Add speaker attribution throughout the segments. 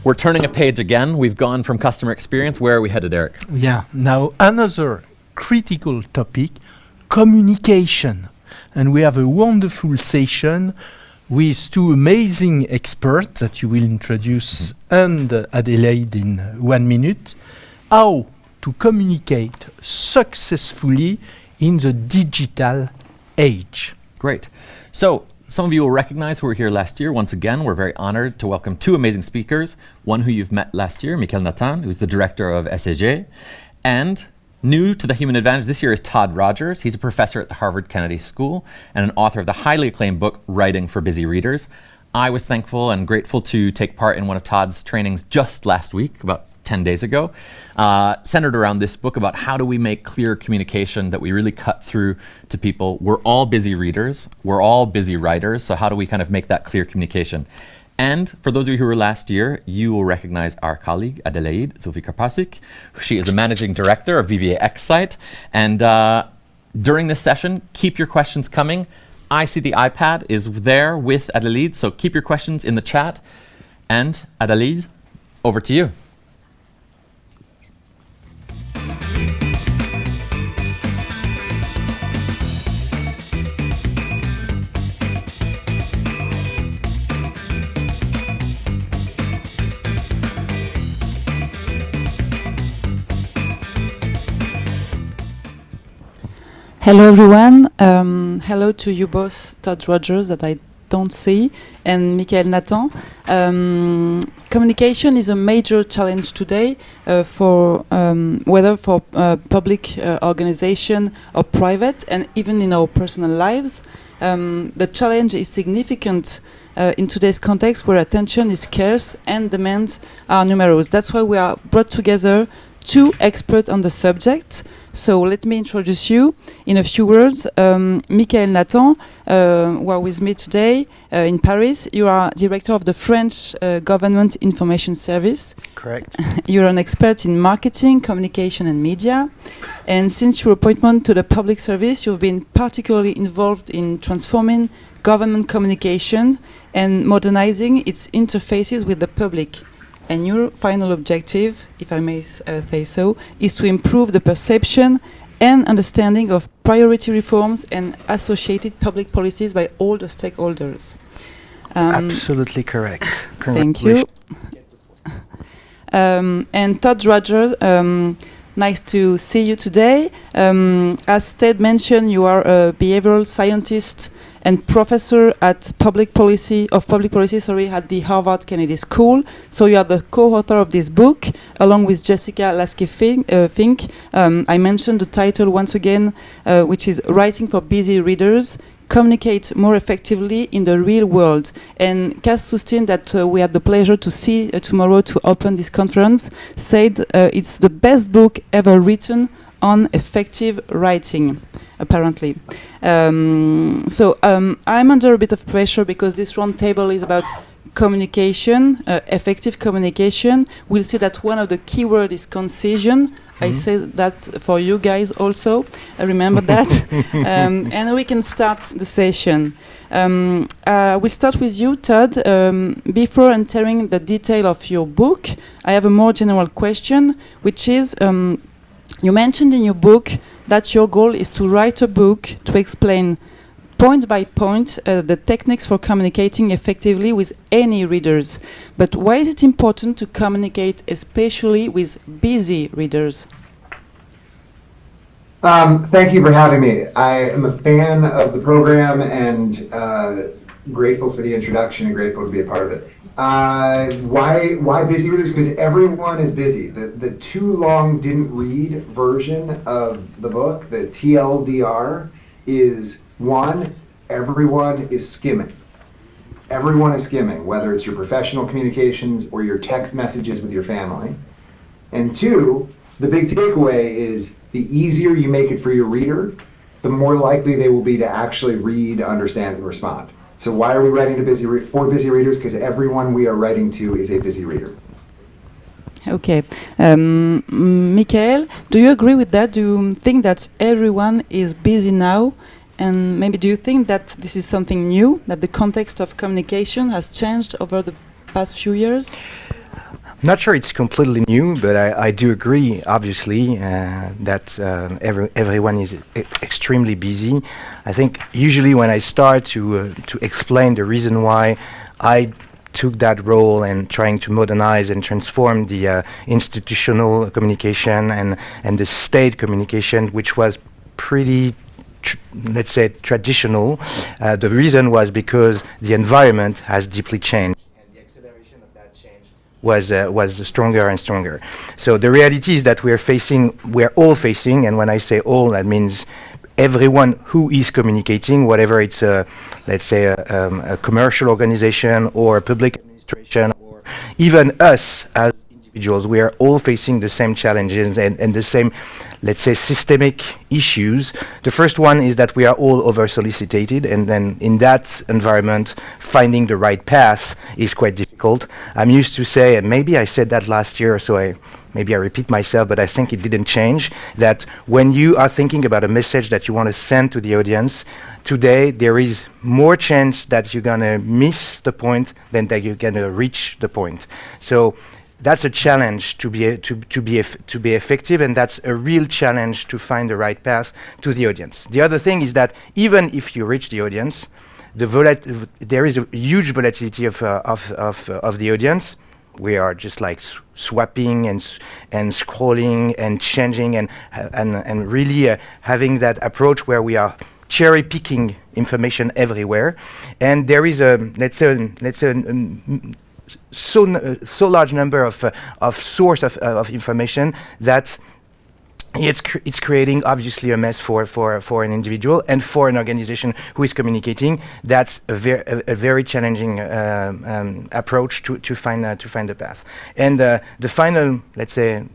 Speaker 1: We're turning a page again. We've gone from customer experience. Where are we headed, Eric?
Speaker 2: Yeah, now another critical topic, communication. And we have a wonderful session with two amazing experts that you will introduce and Adélaïde in 1 minute. How to communicate successfully in the digital age.
Speaker 1: Great. So, some of you will recognize who were here last year. Once again, we're very honored to welcome two amazing speakers. One who you've met last year, Michaël Nathan, who's the director of SAG. And new to the Human Advantage this year is Todd Rogers. He's a professor at the Harvard Kennedy School and an author of the highly acclaimed book, Writing for Busy Readers. I was thankful and grateful to take part in one of Todd's trainings just last week, about 10 days ago, centered around this book about how do we make clear communication that we really cut through to people. We're all busy readers, we're all busy writers, so how do we kind of make that clear communication? And for those of you who were last year, you will recognize our colleague, Adélaïde Zulfikarpasic. She is the managing director of VVA Excite. And during this session, keep your questions coming. I see the iPad is there with Adélaïde, so keep your questions in the chat. And Adélaïde, over to you.
Speaker 3: Hello everyone, hello to you both, Todd Rogers, that I don't see, and Michaël Nathan. Communication is a major challenge today for whether for public organization or private, and even in our personal lives. The challenge is significant in today's context where attention is scarce and demands are numerous. That's why we are brought together two experts on the subject. So let me introduce you in a few words. Michaël Nathan, who are with me today in Paris. You are director of the French Government Information Service.
Speaker 2: Correct.
Speaker 3: You're an expert in marketing, communication and media. And since your appointment to the public service, you've been particularly involved in transforming government communication and modernizing its interfaces with the public. And your final objective, if I may say so, is to improve the perception and understanding of priority reforms and associated public policies by all the stakeholders.
Speaker 2: Absolutely correct.
Speaker 3: Thank you. And Todd Rogers, nice to see you today. As Ted mentioned, you are a behavioral scientist and professor at public policy at the Harvard Kennedy School. So you are the co-author of this book, along with Jessica Lasky-Fink. I mentioned the title once again, which is Writing for Busy Readers, Communicate More Effectively in the Real World. And Cass Sustin, that we had the pleasure to see tomorrow to open this conference, said it's the best book ever written on effective writing, apparently. So I'm under a bit of pressure because this roundtable is about communication, effective communication. We'll see that one of the key words is concision. I said that for you guys also. I remember that. And we can start the session. We'll start with you, Todd. Before entering the detail of your book, I have a more general question, which is, you mentioned in your book that your goal is to write a book to explain point by point the techniques for communicating effectively with any readers. But why is it important to communicate especially with busy readers?
Speaker 4: Thank you for having me. I am a fan of the program and grateful for the introduction and grateful to be a part of it. Why busy readers? Because everyone is busy. The too long didn't read version of the book, the TLDR, is one, everyone is skimming. Everyone is skimming, whether it's your professional communications or your text messages with your family. And two, the big takeaway is the easier you make it for your reader, the more likely they will be to actually read, understand, and respond. So why are we writing to for busy readers? Because everyone we are writing to is a busy reader.
Speaker 3: Okay. Michaël, do you agree with that? Do you think that everyone is busy now? And maybe do you think that this is something new, that the context of communication has changed over the past few years?
Speaker 5: Not sure it's completely new, but I do agree, obviously, that everyone is extremely busy. I think usually when I start to explain the reason why I took that role and trying to modernize and transform the institutional communication and the state communication, which was pretty let's say traditional, the reason was because the environment has deeply changed. Was stronger and stronger. So the reality is that we're all facing, and when I say all, that means everyone who is communicating, whatever it's let's say a commercial organization or a public administration or even us as individuals, we are all facing the same challenges and the same, let's say, systemic issues. The first one is that we are all over-solicited, and then in that environment, finding the right path is quite difficult. I'm used to say, and maybe I said that last year, so maybe I repeat myself, but I think it didn't change, that when you are thinking about a message that you want to send to the audience, today there is more chance that you're going to miss the point than that you're going to reach the point. So that's a challenge to be effective, and that's a real challenge to find the right path to the audience. The other thing is that even if you reach the audience, there is a huge volatility of the audience. We are just like swapping and scrolling and changing and really having that approach where we are cherry picking information everywhere, and there is a let's say so large number of source of information that it's creating obviously a mess for an individual and for an organization who is communicating. That's a very challenging approach to find the path. And the final, let's say,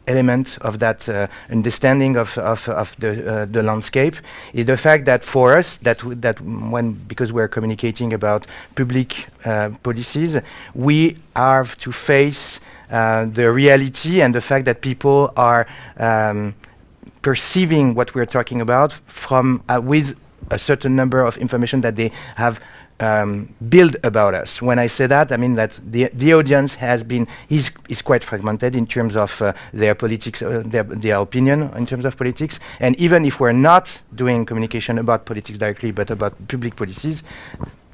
Speaker 5: element of that understanding of the landscape is the fact that for us because we're communicating about public policies, we have to face the reality and the fact that people are perceiving what we're talking about from with a certain number of information that they have build about us. When I say that, I mean that the audience is quite fragmented in terms of their politics, their opinion in terms of politics. And even if we're not doing communication about politics directly, but about public policies,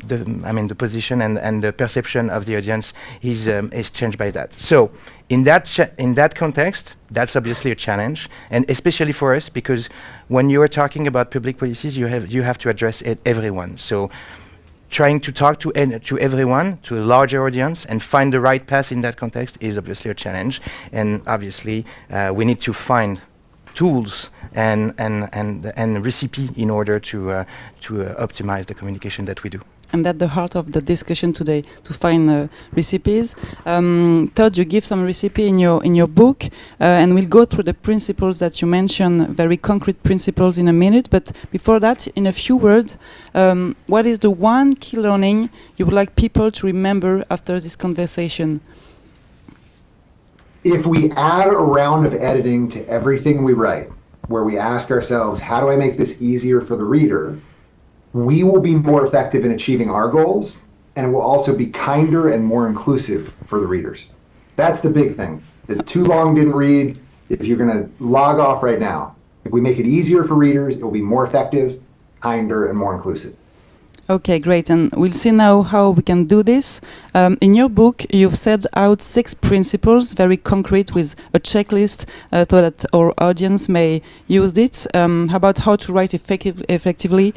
Speaker 5: the position and the perception of the audience is changed by that. So in that context, that's obviously a challenge, and especially for us, because when you are talking about public policies, you have to address everyone. So trying to talk to everyone, to a larger audience, and find the right path in that context is obviously a challenge. And obviously, we need to find tools and recipe in order to optimize the communication that we do.
Speaker 3: And at the heart of the discussion today, to find recipes. Todd, you give some recipe in your book, and we'll go through the principles that you mentioned, very concrete principles in a minute. But before that, in a few words, what is the one key learning you would like people to remember after this conversation?
Speaker 4: If we add a round of editing to everything we write, where we ask ourselves, how do I make this easier for the reader? We will be more effective in achieving our goals, and it will also be kinder and more inclusive for the readers. That's the big thing. The too long didn't read. If you're going to log off right now, if we make it easier for readers, it will be more effective, kinder, and more inclusive. Okay, great. And we'll see now how we can do this. In your book, you've set out 6 principles, very concrete, with a checklist so that our audience may use it. About how to write effectively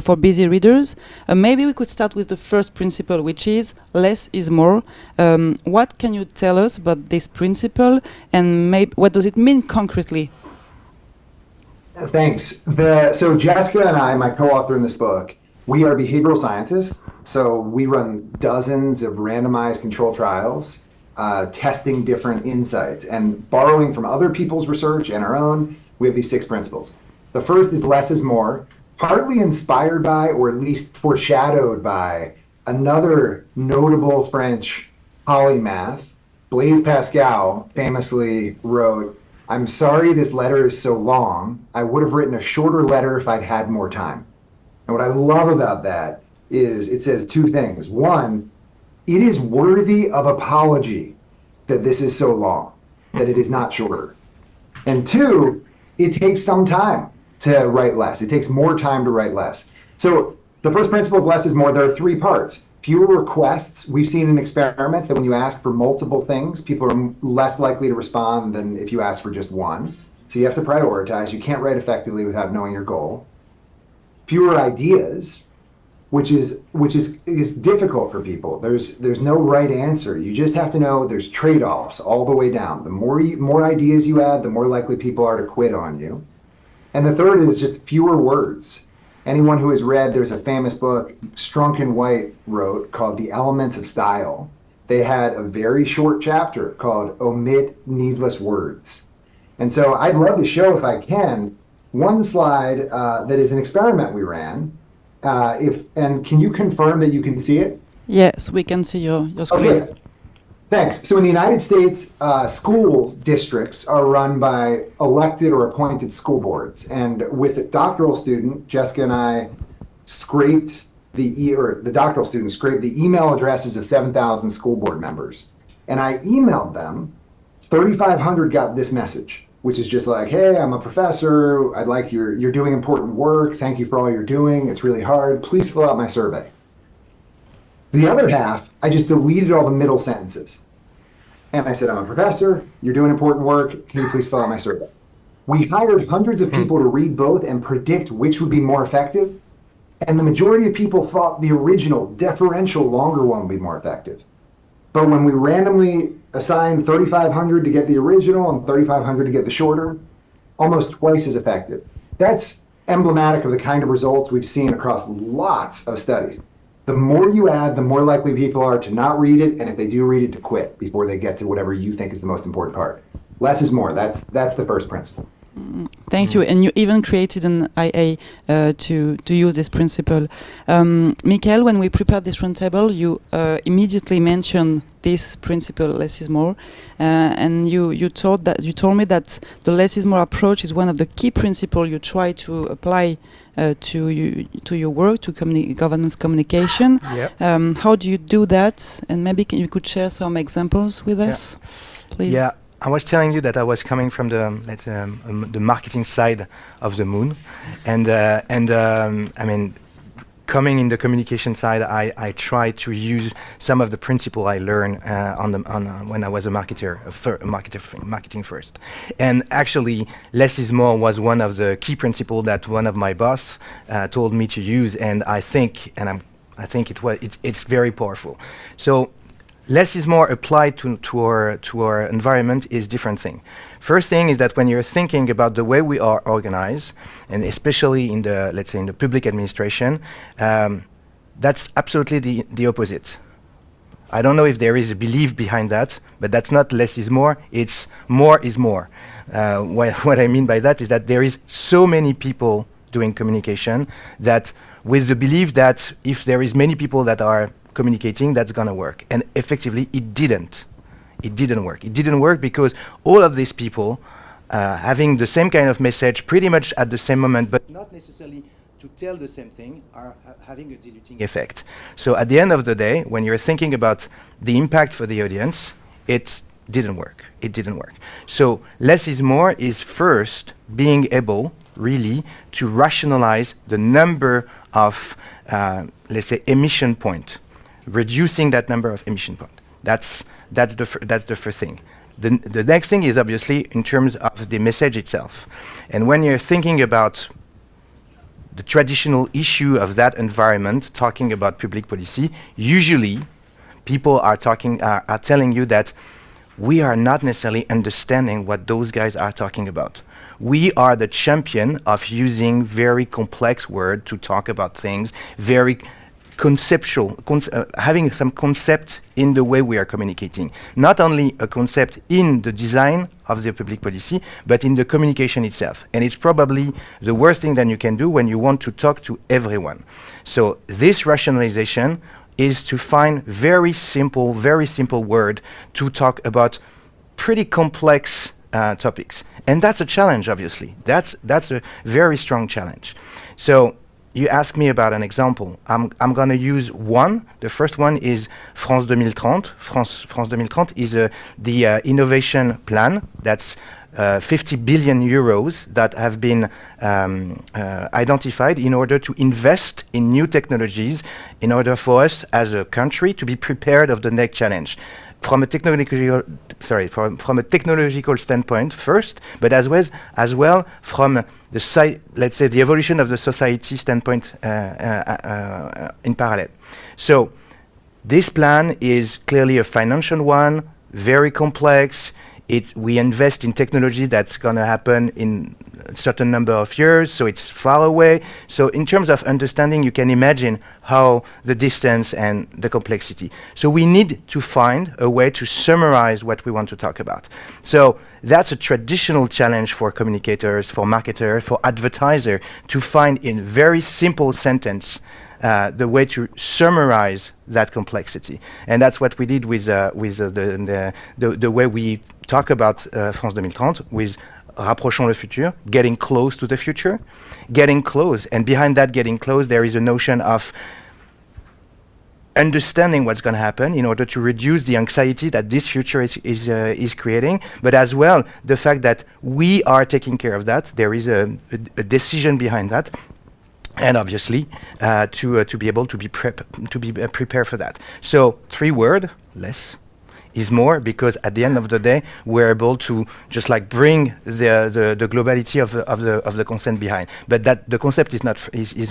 Speaker 4: for busy readers. Maybe we could start with the first principle, which is less is more. What can you tell us about this principle, and what does it mean concretely?
Speaker 6: Thanks. So Jessica and I, my co-author in this book, we are behavioral scientists, so we run dozens of randomized control trials, testing different insights, and borrowing from other people's research and our own, we have these 6 principles. The first is less is more, partly inspired by, or at least foreshadowed by, another notable French polymath. Blaise Pascal famously wrote, "I'm sorry this letter is so long. I would have written a shorter letter if I'd had more time." And what I love about that is it says 2 things. One, it is worthy of apology that this is so long, that it is not shorter. And two, it takes some time to write less. It takes more time to write less. So the first principle is less is more. There are three parts. Fewer requests. We've seen in experiments that when you ask for multiple things, people are less likely to respond than if you ask for just one. So you have to prioritize. You can't write effectively without knowing your goal. Fewer ideas, which is difficult for people. There's no right answer. You just have to know there's trade-offs all the way down. The more ideas you add, the more likely people are to quit on you. And the third is just fewer words. Anyone who has read, there's a famous book Strunk and White wrote called The Elements of Style. They had a very short chapter called Omit Needless Words. And so I'd love to show, if I can, one slide that is an experiment we ran. And can you confirm that you can see it?
Speaker 3: Yes, we can see your screen.
Speaker 6: Okay. Thanks. So in the United States, school districts are run by elected or appointed school boards. And with a doctoral student, Jessica and I scraped the doctoral student scraped the email addresses of 7,000 school board members. And I emailed them. 3,500 got this message, which is just like, hey, I'm a professor. I'd like you're doing important work. Thank you for all you're doing. It's really hard. Please fill out my survey. The other half, I just deleted all the middle sentences. And I said, I'm a professor, you're doing important work, can you please fill out my survey? We hired hundreds of people to read both and predict which would be more effective. And the majority of people thought the original, deferential, longer one would be more effective. But when we randomly assigned 3,500 to get the original and 3,500 to get the shorter, almost twice as effective. That's emblematic of the kind of results we've seen across lots of studies. The more you add, the more likely people are to not read it, and if they do read it, to quit before they get to whatever you think is the most important part. Less is more. That's the first principle.
Speaker 3: Thank you. And you even created an IA to use this principle. Michaël, when we prepared this roundtable, you immediately mentioned this principle, less is more, and you told me that the less is more approach is one of the key principles you try to apply to your work, to governance communication.
Speaker 5: Yep.
Speaker 3: How do you do that? And maybe you could share some examples with us, please.
Speaker 5: Yeah. I was telling you that I was coming from the marketing side of the moon, and I mean, coming in the communication side, I try to use some of the principle I learned when I was a marketer, marketing first. And actually, less is more was one of the key principles that one of my boss told me to use, and I think it's very powerful. So. Less is more applied to our environment is different thing. First thing is that when you're thinking about the way we are organized, and especially in the, let's say, in the public administration, that's absolutely the opposite. I don't know if there is a belief behind that, but that's not less is more, it's more is more. What I mean by that is that there is so many people doing communication that with the belief that if there is many people that are communicating, that's gonna work. And effectively, it didn't. It didn't work. It didn't work because all of these people having the same kind of message pretty much at the same moment, but not necessarily to tell the same thing, are having a diluting effect. So at the end of the day, when you're thinking about the impact for the audience, it didn't work. It didn't work. So less is more is first being able really to rationalize the number of, let's say, emission point. Reducing that number of emission points. That's the first thing. The next thing is obviously in terms of the message itself. And when you're thinking about the traditional issue of that environment, talking about public policy, usually people are telling you that we are not necessarily understanding what those guys are talking about. We are the champion of using very complex words to talk about things, very conceptual, having some concept in the way we are communicating. Not only a concept in the design of the public policy, but in the communication itself. And it's probably the worst thing that you can do when you want to talk to everyone. So this rationalization is to find very simple word to talk about pretty complex topics. And that's a challenge, obviously. That's a very strong challenge. So you ask me about an example. I'm going to use one. The first one is France 2030. France 2030 is the innovation plan that's 50 billion euros that have been identified in order to invest in new technologies in order for us as a country to be prepared of the next challenge. From a technological standpoint first, but as well from the let's say the evolution of the society standpoint in parallel. So this plan is clearly a financial one, very complex. We invest in technology that's going to happen in a certain number of years, so it's far away. So in terms of understanding, you can imagine how the distance and the complexity. So we need to find a way to summarize what we want to talk about. So that's a traditional challenge for communicators, for marketers, for advertisers, to find in very simple sentence the way to summarize that complexity. And that's what we did with the way we talk about France 2030 with Rapprochons le futur, getting close to the future, getting close. And behind that getting close, there is a notion of understanding what's going to happen in order to reduce the anxiety that this future is creating, but as well the fact that we are taking care of that. There is a decision behind that. And obviously, to be able to be prepared for that. So 3 words, less is more, because at the end of the day, we're able to just like bring the globality of the concept behind. But that the concept is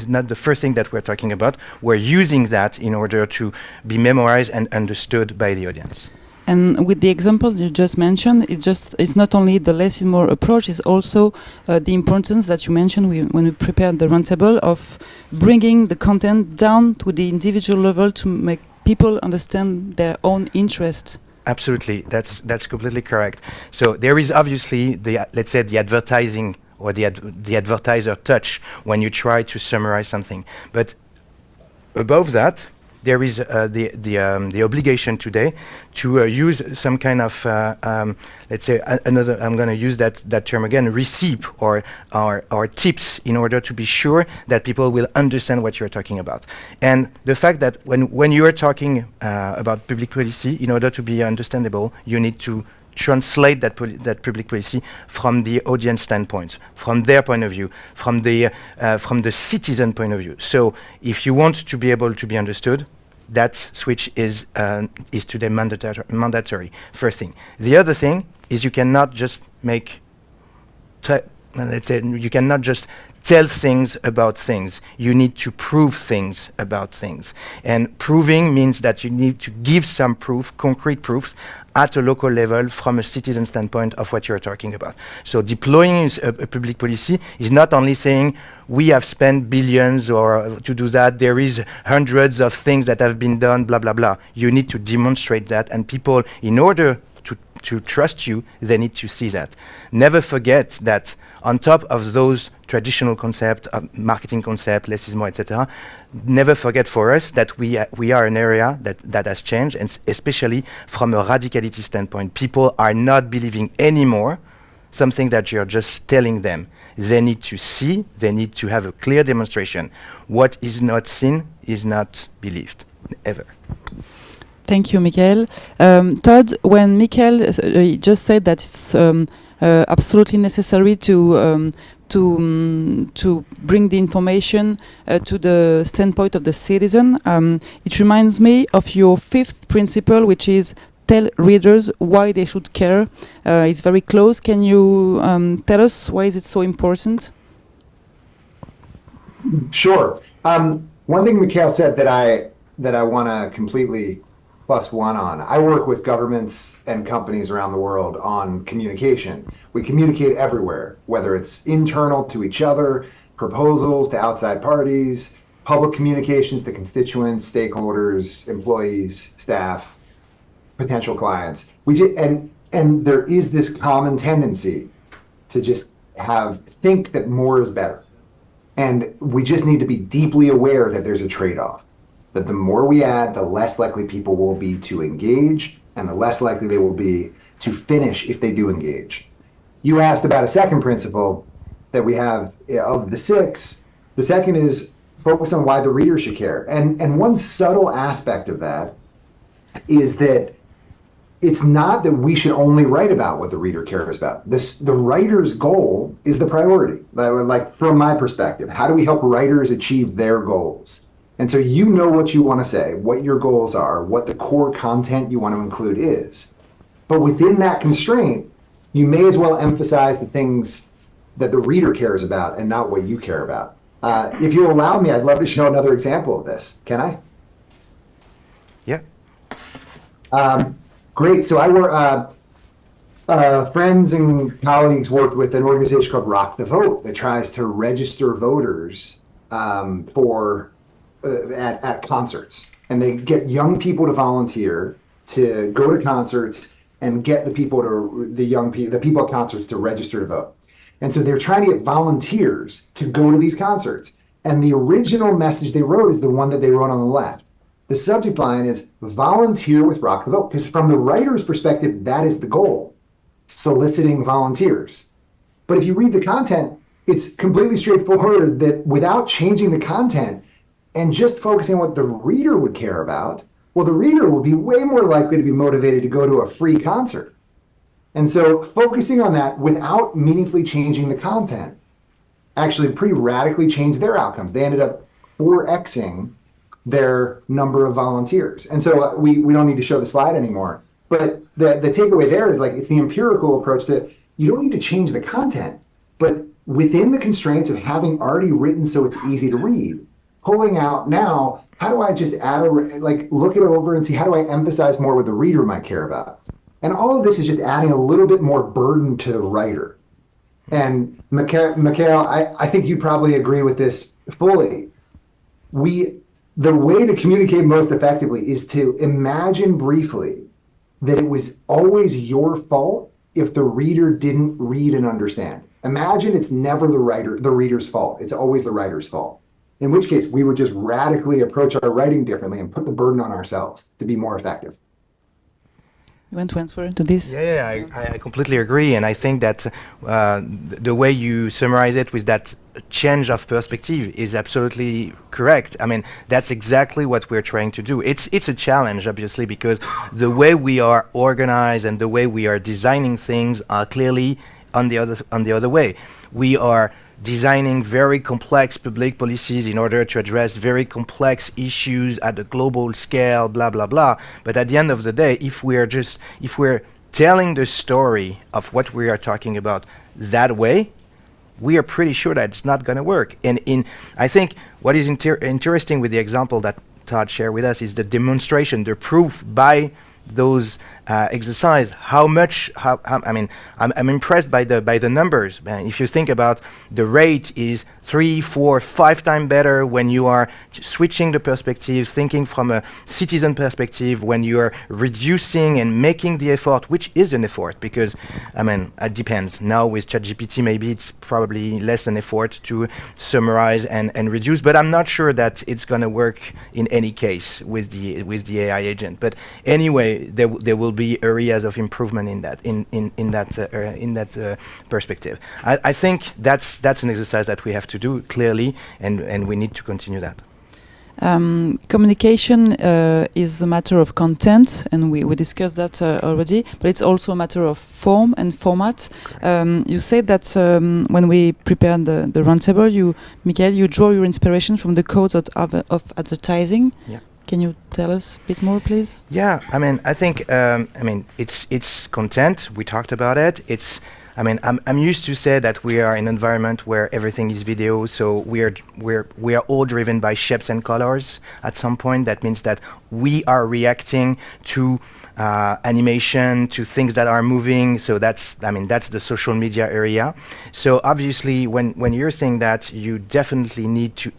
Speaker 5: not the first thing that we're talking about. We're using that in order to be memorized and understood by the audience.
Speaker 3: And with the example you just mentioned, it's not only the less is more approach, it's also the importance that you mentioned when we prepared the roundtable of bringing the content down to the individual level to make people understand their own interest.
Speaker 5: Absolutely, that's completely correct. So there is obviously let's say the advertising or the advertiser touch when you try to summarize something, but above that, there is the obligation today to use some kind of let's say another. I'm going to use that term again, receipt or tips in order to be sure that people will understand what you're talking about. And the fact that when you are talking about public policy, in order to be understandable, you need to translate that public policy from the audience standpoint, from their point of view, from the citizen point of view. So if you want to be able to be understood, that switch is today mandatory. First thing. The other thing is you cannot just you cannot just tell things about things. You need to prove things about things. And proving means that you need to give some proof, concrete proofs, at a local level from a citizen standpoint of what you're talking about. So deploying a public policy is not only saying we have spent billions or to do that, there is hundreds of things that have been done, blah, blah, blah. You need to demonstrate that, and people, in order to trust you, they need to see that. Never forget that on top of those traditional concepts, marketing concept, less is more, etc., never forget for us that we are an area that has changed, and especially from a radicality standpoint. People are not believing anymore something that you're just telling them. They need to see, they need to have a clear demonstration. What is not seen is not believed, ever.
Speaker 3: Thank you, Michaël. Todd, when Michaël just said that it's absolutely necessary to bring the information to the standpoint of the citizen, it reminds me of your 5th principle, which is tell readers why they should care. It's very close. Can you tell us why is it so important?
Speaker 6: Sure. One thing Michaël said that I want to completely +1 on. I work with governments and companies around the world on communication. We communicate everywhere, whether it's internal to each other, proposals to outside parties, public communications to constituents, stakeholders, employees, staff, potential clients. And there is this common tendency to just think that more is better. And we just need to be deeply aware that there's a trade-off. That the more we add, the less likely people will be to engage, and the less likely they will be to finish if they do engage. You asked about a second principle that we have of the 6. The second is focus on why the reader should care. And one subtle aspect of that is that it's not that we should only write about what the reader cares about. The writer's goal is the priority. Like from my perspective, how do we help writers achieve their goals? And so you know what you want to say, what your goals are, what the core content you want to include is. But within that constraint, you may as well emphasize the things that the reader cares about and not what you care about. If you'll allow me, I'd love to show another example of this. Can I?
Speaker 5: Yeah.
Speaker 6: Great. So I work, friends and colleagues worked with an organization called Rock the Vote that tries to register voters at concerts. And they get young people to volunteer to go to concerts and get the people at concerts to register to vote. And so they're trying to get volunteers to go to these concerts. And the original message they wrote is the one that they wrote on the left. The subject line is volunteer with Rock the Vote, because from the writer's perspective, that is the goal, soliciting volunteers. But if you read the content, it's completely straightforward that without changing the content and just focusing on what the reader would care about, well, the reader will be way more likely to be motivated to go to a free concert. And so focusing on that without meaningfully changing the content actually pretty radically changed their outcomes. They ended up 4xing their number of volunteers. And so we don't need to show the slide anymore. But the takeaway there is like, it's the empirical approach to, you don't need to change the content, but within the constraints of having already written so it's easy to read, pulling out now, how do I just look it over and see how do I emphasize more what the reader might care about? And all of this is just adding a little bit more burden to the writer. And Michaël, I think you probably agree with this fully. The way to communicate most effectively is to imagine briefly that it was always your fault if the reader didn't read and understand. Imagine it's never the reader's fault. It's always the writer's fault. In which case, we would just radically approach our writing differently and put the burden on ourselves to be more effective.
Speaker 3: You want to answer to this?
Speaker 5: Yeah, I completely agree. And I think that the way you summarize it with that change of perspective is absolutely correct. I mean, that's exactly what we're trying to do. It's a challenge, obviously, because the way we are organized and the way we are designing things are clearly on the other way. We are designing very complex public policies in order to address very complex issues at a global scale, blah, blah, blah. But at the end of the day, if we're telling the story of what we are talking about that way, we are pretty sure that it's not going to work. And I think what is interesting with the example that Todd shared with us is the demonstration, the proof by those exercise. I'm impressed by the numbers. If you think about the rate is 3, 4, 5 times better when you are switching the perspective, thinking from a citizen perspective, when you are reducing and making the effort, which is an effort, because it depends. Now with ChatGPT, maybe it's probably less an effort to summarize and reduce, but I'm not sure that it's going to work in any case with the AI agent. But anyway, there will be areas of improvement in that perspective. I think that's an exercise that we have to do clearly, and we need to continue that.
Speaker 3: Communication is a matter of content, and we discussed that already, but it's also a matter of form and format. You said that when we prepared the roundtable, Michaël, you draw your inspiration from the code of advertising.
Speaker 5: Yeah.
Speaker 3: Can you tell us a bit more, please?
Speaker 5: Yeah, I think it's content. We talked about it. I'm used to say that we are in an environment where everything is video, so we are all driven by shapes and colors. At some point, that means that we are reacting to animation, to things that are moving. So that's the social media area. So obviously, when you're saying that, you definitely need to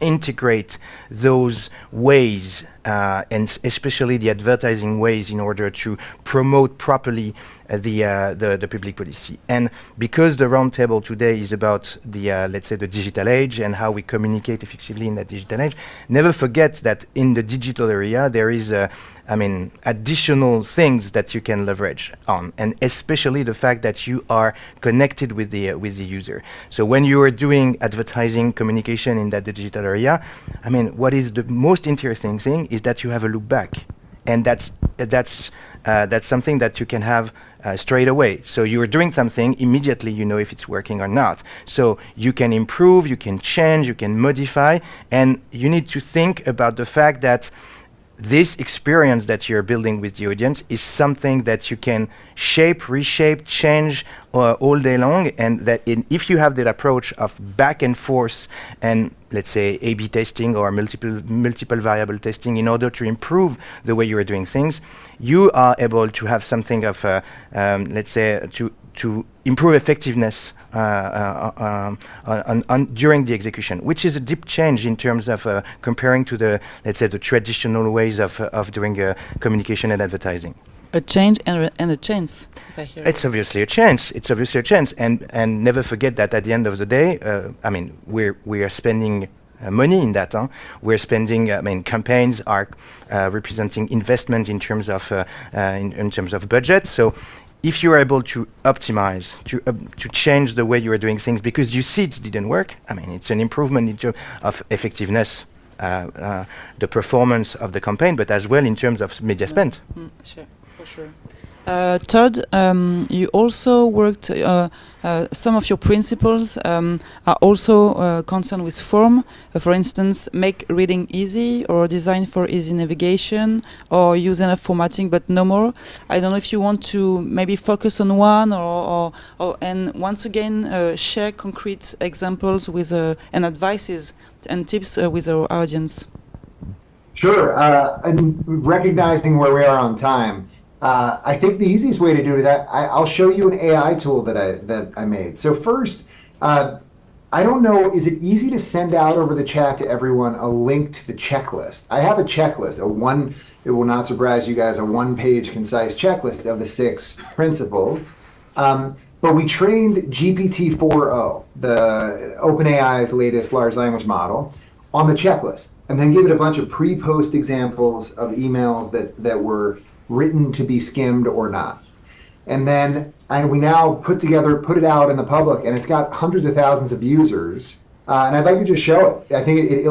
Speaker 5: integrate those ways and especially the advertising ways in order to promote properly the public policy. And because the roundtable today is about the let's say the digital age and how we communicate effectively in that digital age, never forget that in the digital area there is additional things that you can leverage on, and especially the fact that you are connected with the user. So when you are doing advertising communication in that digital area, what is the most interesting thing is that you have a look back, and that's something that you can have straight away. So you're doing something, immediately you know if it's working or not. So you can improve, you can change, you can modify, and you need to think about the fact that this experience that you're building with the audience is something that you can shape, reshape, change all day long, and that if you have that approach of back and forth and let's say A/B testing or multiple variable testing in order to improve the way you are doing things, you are able to have something of let's say to improve effectiveness during the execution, which is a deep change in terms of comparing to the, let's say, the traditional ways of doing communication and advertising.
Speaker 3: A change and a chance, if I hear
Speaker 5: It's obviously a chance. It's obviously a chance, and never forget that at the end of the day, we are spending money in that. We're spending. Campaigns are representing investment in terms of in terms of budget. So if you are able to optimize, to change the way you are doing things because you see it didn't work, it's an improvement in terms of effectiveness, the performance of the campaign, but as well in terms of media spend.
Speaker 3: Sure, for sure. Todd, you also worked, some of your principles are also concerned with form. For instance, make reading easy, or design for easy navigation, or use enough formatting but no more. I don't know if you want to maybe focus on one, or and once again share concrete examples with and advices and tips with our audience.
Speaker 6: Sure, and recognizing where we are on time, I think the easiest way to do it is I'll show you an AI tool that I made. So first, I don't know, is it easy to send out over the chat to everyone a link to the checklist? I have a checklist, it will not surprise you guys, a one-page concise checklist of the 6 principles. But we trained GPT-4o, the OpenAI's latest large language model, on the checklist, and then give it a bunch of pre-post examples of emails that were written to be skimmed or not. And then we now put it out in the public, and it's got hundreds of thousands of users. And I'd like to just show it. I think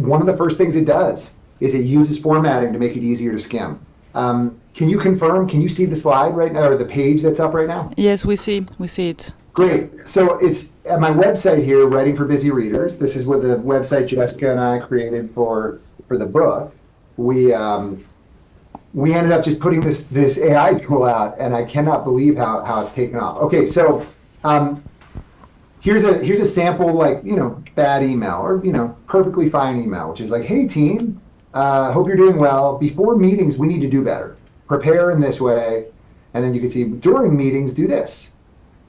Speaker 6: one of the first things it does is it uses formatting to make it easier to skim. Can you confirm, can you see the slide right now, or the page that's up right now?
Speaker 3: Yes, we see it.
Speaker 6: Great. So it's at my website here, Writing for Busy Readers. This is what the website Jessica and I created for the book. We ended up just putting this AI tool out, and I cannot believe how it's taken off. Okay, so here's a sample, bad email, or perfectly fine email, which is like, hey team, hope you're doing well. Before meetings, we need to do better. Prepare in this way, and then you can see during meetings, do this.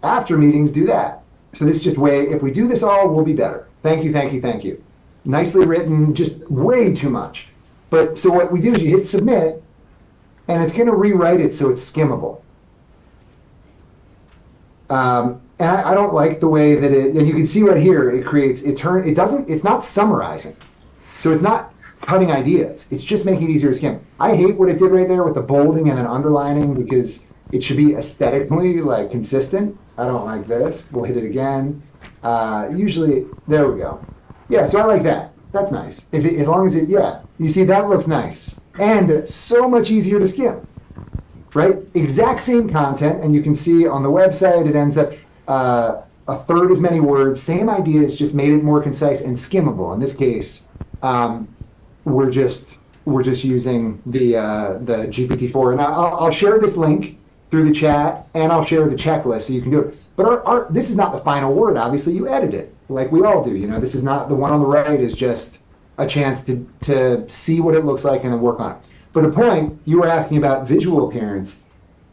Speaker 6: After meetings, do that. So this is just if we do this all, we'll be better. Thank you, thank you, thank you. Nicely written, just way too much. But so what we do is you hit submit, and it's going to rewrite it so it's skimmable. And I don't like the way that and you can see right here, it's not summarizing. So it's not cutting ideas. It's just making it easier to skim. I hate what it did right there with the bolding and an underlining, because it should be aesthetically consistent. I don't like this. We'll hit it again. Usually, there we go. Yeah, so I like that. That's nice. As long as you see, that looks nice. And so much easier to skim, right? Exact same content, and you can see on the website, it ends up a third as many words, same ideas, just made it more concise and skimmable. In this case, we're just using the GPT-4, and I'll share this link through the chat, and I'll share the checklist so you can do it. But this is not the final word. Obviously, you edit it like we all do. This is not the one on the right. Is just a chance to see what it looks like and then work on it. But the point you were asking about visual appearance,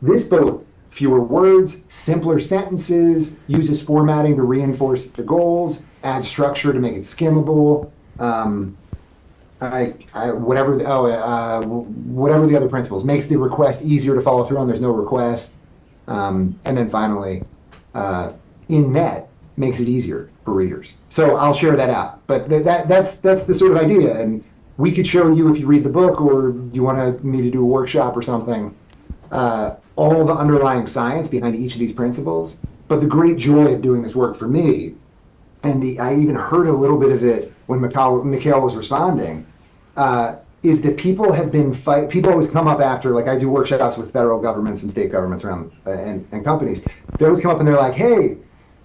Speaker 6: this both fewer words, simpler sentences, uses formatting to reinforce the goals, adds structure to make it skimmable.
Speaker 4: whatever the other principles, makes the request easier to follow through on. There's no request, and then finally, in net makes it easier for readers. So I'll share that out. But that's the sort of idea, and we could show you if you read the book, or you want me to do a workshop or something, all the underlying science behind each of these principles. But the great joy of doing this work for me, and I even heard a little bit of it when Michaël was responding, is that people always come up after, like I do workshops with federal governments and state governments around and companies. They always come up and they're like, hey,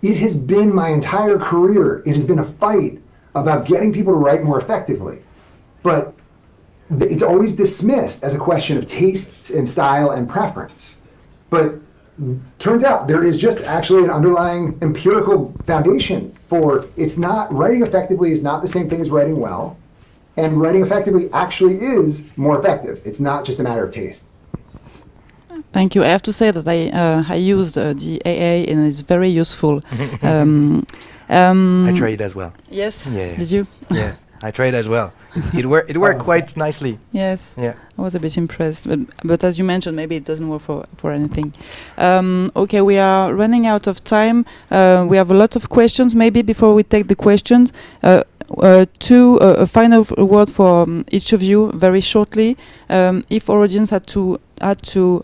Speaker 4: it has been my entire career, it has been a fight about getting people to write more effectively. But it's always dismissed as a question of taste and style and preference. But turns out there is just actually an underlying empirical foundation for writing effectively is not the same thing as writing well. And writing effectively actually is more effective. It's not just a matter of taste.
Speaker 3: Thank you. I have to say that I used the AA and it's very useful.
Speaker 5: I tried as well.
Speaker 3: Yes.
Speaker 5: Yeah.
Speaker 3: Did you?
Speaker 5: Yeah, I tried as well. It worked quite nicely.
Speaker 3: Yes.
Speaker 5: Yeah.
Speaker 3: I was a bit impressed, but as you mentioned, maybe it doesn't work for anything. Okay, we are running out of time. We have a lot of questions. Maybe before we take the questions, a final word for each of you, very shortly. If our audience had to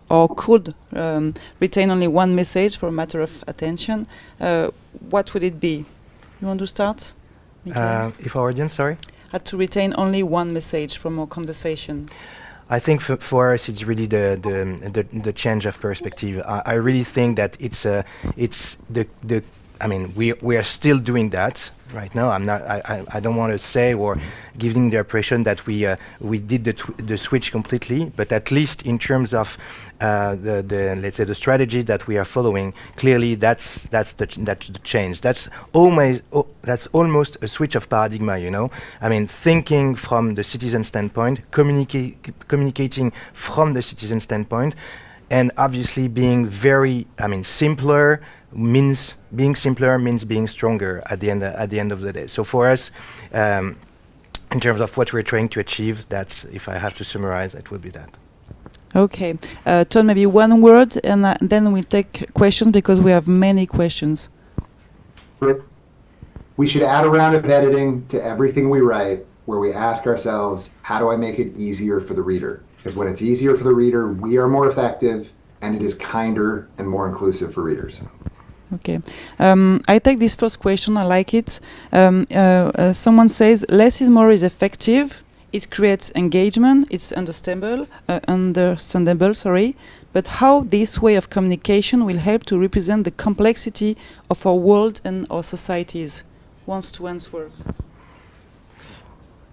Speaker 3: or could retain only one message for a matter of attention, what would it be? You want to start?
Speaker 5: If our audience, sorry?
Speaker 3: Had to retain only one message from our conversation.
Speaker 5: I think for us it's really the change of perspective. I really think that it's the I mean we are still doing that right now. I don't want to say or giving the impression that we did the switch completely, but at least in terms of the let's say the strategy that we are following, clearly that's the change. That's almost a switch of paradigm, you know. I mean, thinking from the citizen standpoint, communicating from the citizen standpoint, and obviously being very, simpler means being stronger at the end of the day. So for us, in terms of what we're trying to achieve, that's, if I have to summarize, it would be that.
Speaker 3: Okay, Todd, maybe one word, and then we'll take questions because we have many questions.
Speaker 4: We should add a round of editing to everything we write, where we ask ourselves, how do I make it easier for the reader? Because when it's easier for the reader, we are more effective, and it is kinder and more inclusive for readers.
Speaker 3: Okay, I take this first question. I like it. Someone says, less is more is effective. It creates engagement. It's understandable. But how this way of communication will help to represent the complexity of our world and our societies? Who wants to answer?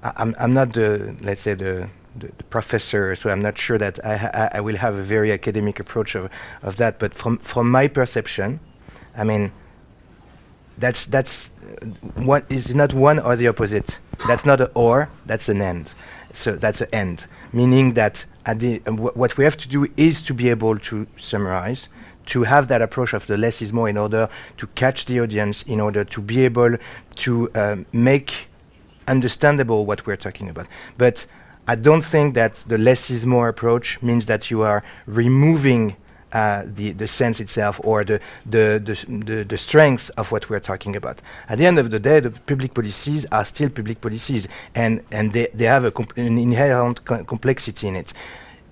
Speaker 5: I'm not the professor, so I'm not sure that I will have a very academic approach of that. But from my perception, I mean, that's what is not one or the opposite. That's not an or, that's an and. So that's an end, meaning that what we have to do is to be able to summarize, to have that approach of the less is more in order to catch the audience, in order to be able to make understandable what we're talking about. But I don't think that the less is more approach means that you are removing the sense itself or the strength of what we're talking about. At the end of the day, the public policies are still public policies, and they have an inherent complexity in it.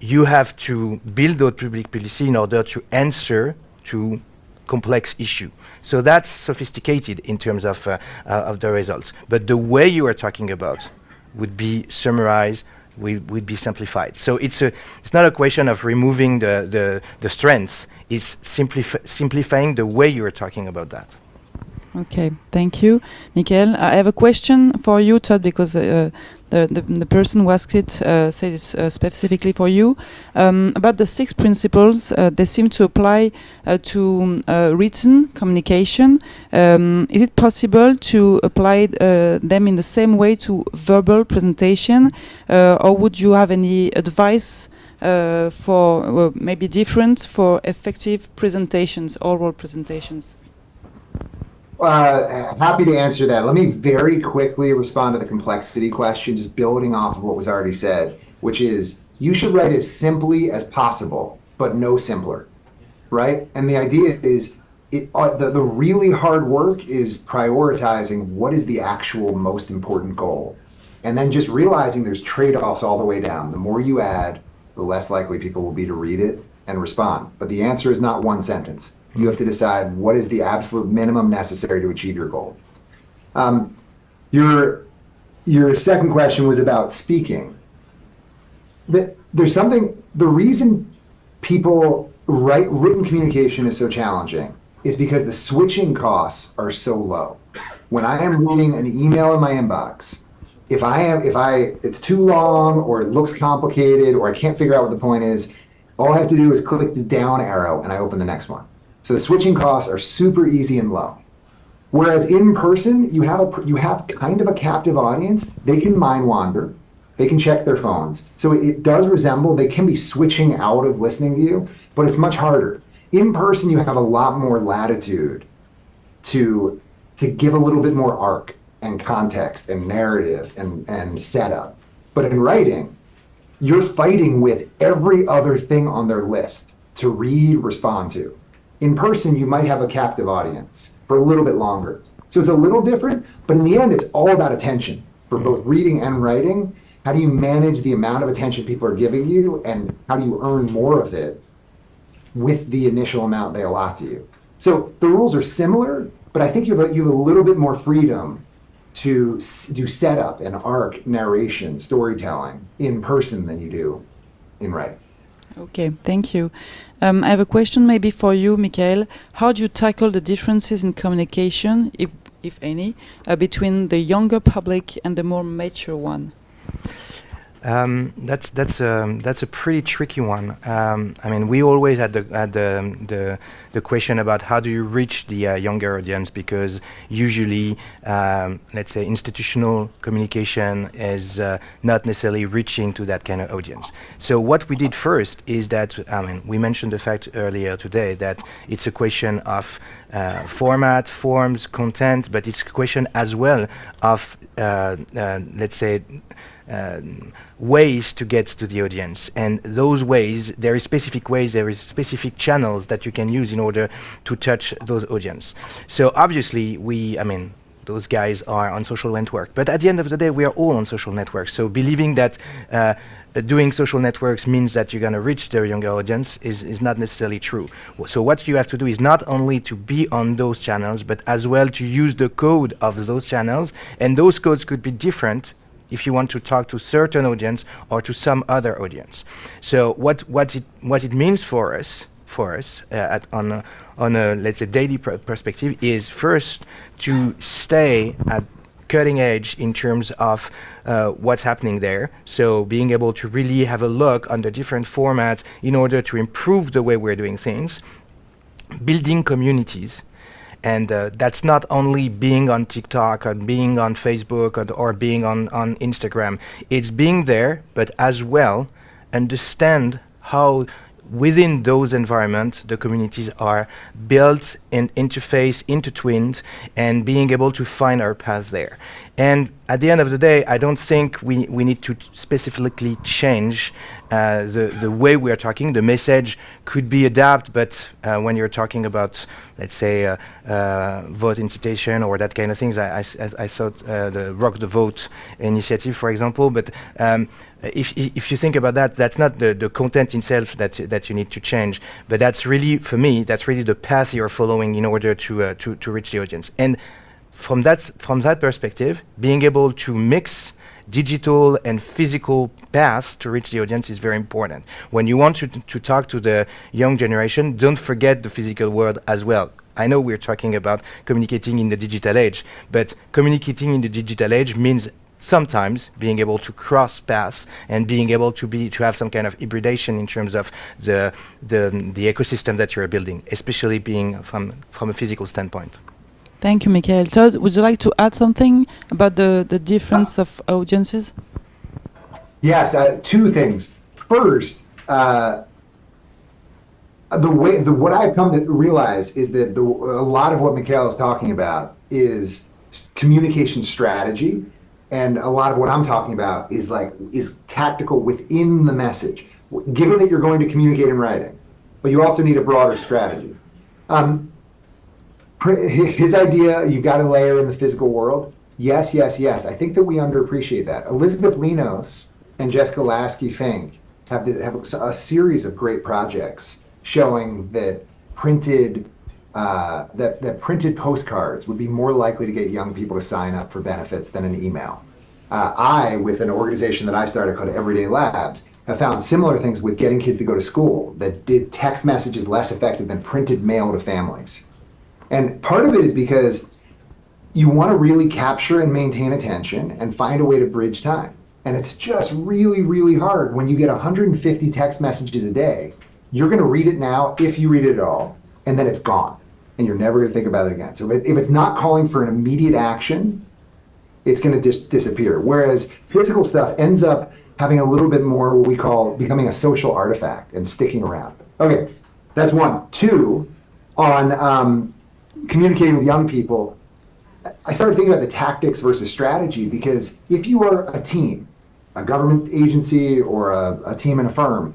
Speaker 5: You have to build those public policy in order to answer to complex issue. So that's sophisticated in terms of the results. But the way you are talking about would be summarized, would be simplified. So it's not a question of removing the strengths. It's simplifying the way you are talking about that.
Speaker 3: Okay, thank you, Michaël. I have a question for you, Todd, because the person who asked it said it's specifically for you. About the 6 principles, they seem to apply to written communication. Is it possible to apply them in the same way to verbal presentation, or would you have any advice for maybe different for effective presentations, oral presentations?
Speaker 6: Happy to answer that. Let me very quickly respond to the complexity question, just building off of what was already said, which is you should write as simply as possible, but no simpler, right? And the idea is the really hard work is prioritizing what is the actual most important goal. And then just realizing there's trade-offs all the way down. The more you add, the less likely people will be to read it and respond. But the answer is not one sentence. You have to decide what is the absolute minimum necessary to achieve your goal. Your second question was about speaking. There's something, the reason people write written communication is so challenging is because the switching costs are so low. When I am reading an email in my inbox, if it's too long or it looks complicated or I can't figure out what the point is, all I have to do is click the down arrow and I open the next one. So the switching costs are super easy and low. Whereas in person, you have kind of a captive audience. They can mind wander. They can check their phones. So it does resemble, they can be switching out of listening to you, but it's much harder. In person, you have a lot more latitude to give a little bit more arc and context and narrative and setup. But in writing, you're fighting with every other thing on their list to read, respond to. In person, you might have a captive audience for a little bit longer. So it's a little different, but in the end, it's all about attention for both reading and writing. How do you manage the amount of attention people are giving you, and how do you earn more of it with the initial amount they allot to you? So the rules are similar, but I think you have a little bit more freedom to do setup and arc, narration, storytelling in person than you do in writing.
Speaker 3: Okay, thank you. I have a question maybe for you, Michaël. How do you tackle the differences in communication, if any, between the younger public and the more mature one?
Speaker 5: That's a pretty tricky one. I mean, we always had the question about how do you reach the younger audience, because usually, let's say, institutional communication is not necessarily reaching to that kind of audience. So what we did first is that, I mean, we mentioned the fact earlier today that it's a question of format, forms, content, but it's a question as well of, let's say, ways to get to the audience. And those ways, there is specific channels that you can use in order to touch those audience. So obviously those guys are on social network, but at the end of the day, we are all on social networks. So believing that doing social networks means that you're going to reach the younger audience is not necessarily true. So what you have to do is not only to be on those channels, but as well to use the code of those channels. And those codes could be different if you want to talk to certain audience or to some other audience. So what it means for us on a let's say daily perspective is first to stay at cutting edge in terms of what's happening there. So being able to really have a look on the different formats in order to improve the way we're doing things, building communities. And that's not only being on TikTok or being on Facebook or being on Instagram. It's being there, but as well understand how within those environments the communities are built and interface, intertwined, and being able to find our path there. And at the end of the day, I don't think we need to specifically change the way we are talking. The message could be adapted, but when you're talking about, let's say, vote incitation or that kind of things, I thought the Rock the Vote initiative, for example. But if you think about that, that's not the content itself that you need to change, but that's really, for me, that's really the path you're following in order to reach the audience. And from that perspective, being able to mix digital and physical paths to reach the audience is very important. When you want to talk to the young generation, don't forget the physical world as well. I know we're talking about communicating in the digital age, but communicating in the digital age means sometimes being able to cross paths and being able to have some kind of hybridation in terms of the ecosystem that you're building, especially being from a physical standpoint.
Speaker 3: Thank you, Michaël. Todd, would you like to add something about the difference of audiences?
Speaker 6: Yes, two things. First, what I've come to realize is that a lot of what Michaël is talking about is communication strategy, and a lot of what I'm talking about is tactical within the message. Given that you're going to communicate in writing, but you also need a broader strategy. His idea, you've got to layer in the physical world. Yes. I think that we underappreciate that. Elizabeth Linos and Jessica Lasky-Fink have a series of great projects showing that printed postcards would be more likely to get young people to sign up for benefits than an email. I, with an organization that I started called Everyday Labs, have found similar things with getting kids to go to school that did text messages less effective than printed mail to families. And part of it is because you want to really capture and maintain attention and find a way to bridge time. And it's just really, really hard when you get 150 text messages a day. You're going to read it now, if you read it at all, and then it's gone. And you're never going to think about it again. So if it's not calling for an immediate action, it's going to just disappear. Whereas physical stuff ends up having a little bit more what we call becoming a social artifact and sticking around. Okay, that's one. Two, on communicating with young people, I started thinking about the tactics versus strategy, because if you are a team, a government agency or a team in a firm,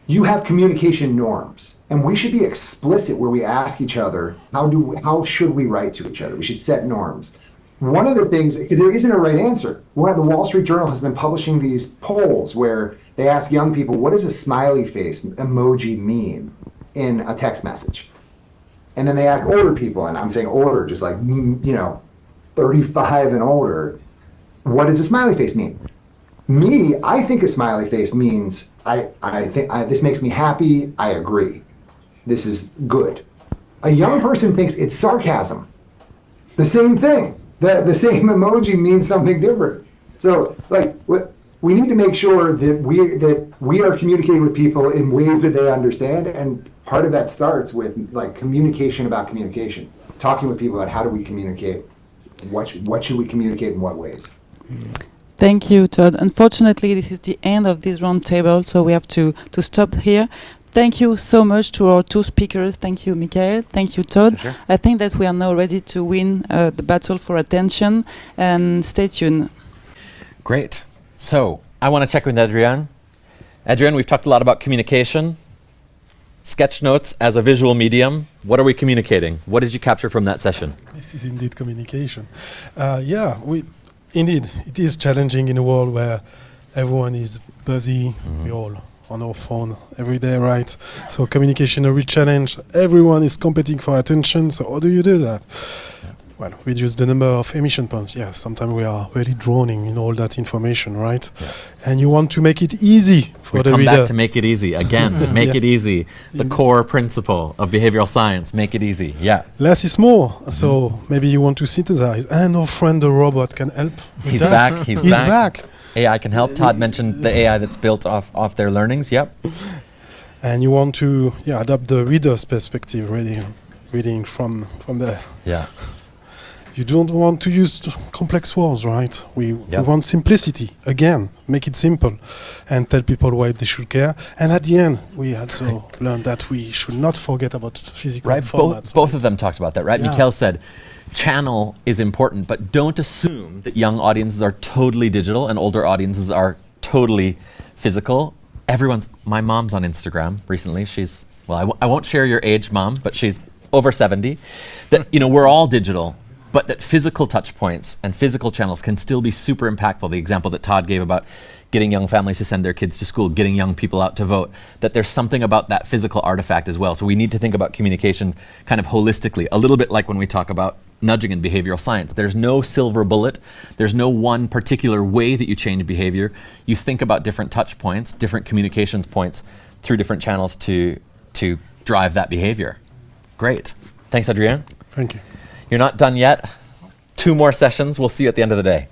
Speaker 6: you have communication norms, and we should be explicit where we ask each other, how should we write to each other? We should set norms. One of the things, because there isn't a right answer, the Wall Street Journal has been publishing these polls where they ask young people, what does a smiley face emoji mean in a text message? And then they ask older people, and I'm saying older, just 35 and older, what does a smiley face mean? I think a smiley face means, I think this makes me happy, I agree. This is good. A young person thinks it's sarcasm. The same thing. The same emoji means something different. So, we need to make sure that we are communicating with people in ways that they understand, and part of that starts with communication about communication. Talking with people about how do we communicate, what should we communicate in what ways.
Speaker 3: Thank you, Todd. Unfortunately, this is the end of this roundtable, so we have to stop here. Thank you so much to our two speakers. Thank you, Michaël. Thank you, Todd.
Speaker 5: Sure.
Speaker 3: I think that we are now ready to win the battle for attention, and stay tuned.
Speaker 1: Great. So I want to check with Adrien. Adrien, we've talked a lot about communication. Sketch notes as a visual medium. What are we communicating? What did you capture from that session?
Speaker 7: This is indeed communication. Indeed, it is challenging in a world where everyone is busy. We're all on our phone every day, right? So communication, a real challenge. Everyone is competing for attention. So how do you do that?
Speaker 1: Yeah.
Speaker 7: Well, reduce the number of emission points. Yeah, sometimes we are really drowning in all that information, right? Yeah. And you want to make it easy for the reader.
Speaker 1: Come back to make it easy. Again, make it easy. The core principle of behavioral science, make it easy. Yeah.
Speaker 7: Less is more. So maybe you want to synthesize. And our friend the robot can help.
Speaker 1: He's back. He's back. AI can help. Todd mentioned the AI that's built off their learnings. Yep.
Speaker 7: And you want to adapt the reader's perspective, reading from there.
Speaker 1: Yeah.
Speaker 7: You don't want to use complex words, right? We want simplicity. Again, make it simple and tell people why they should care. And at the end, we also learned that we should not forget about physical formats.
Speaker 1: Both of them talked about that, right? Yeah. Michaël said, channel is important, but don't assume that young audiences are totally digital and older audiences are totally physical. My mom's on Instagram recently. I won't share your age, Mom, but she's over 70. That, we're all digital, but that physical touch points and physical channels can still be super impactful. The example that Todd gave about getting young families to send their kids to school, getting young people out to vote, that there's something about that physical artifact as well. So we need to think about communication kind of holistically, a little bit like when we talk about nudging in behavioral science. There's no silver bullet. There's no one particular way that you change behavior. You think about different touch points, different communications points through different channels to drive that behavior. Great. Thanks, Adrien.
Speaker 7: Thank you.
Speaker 1: You're not done yet. 2 more sessions. We'll see you at the end of the day.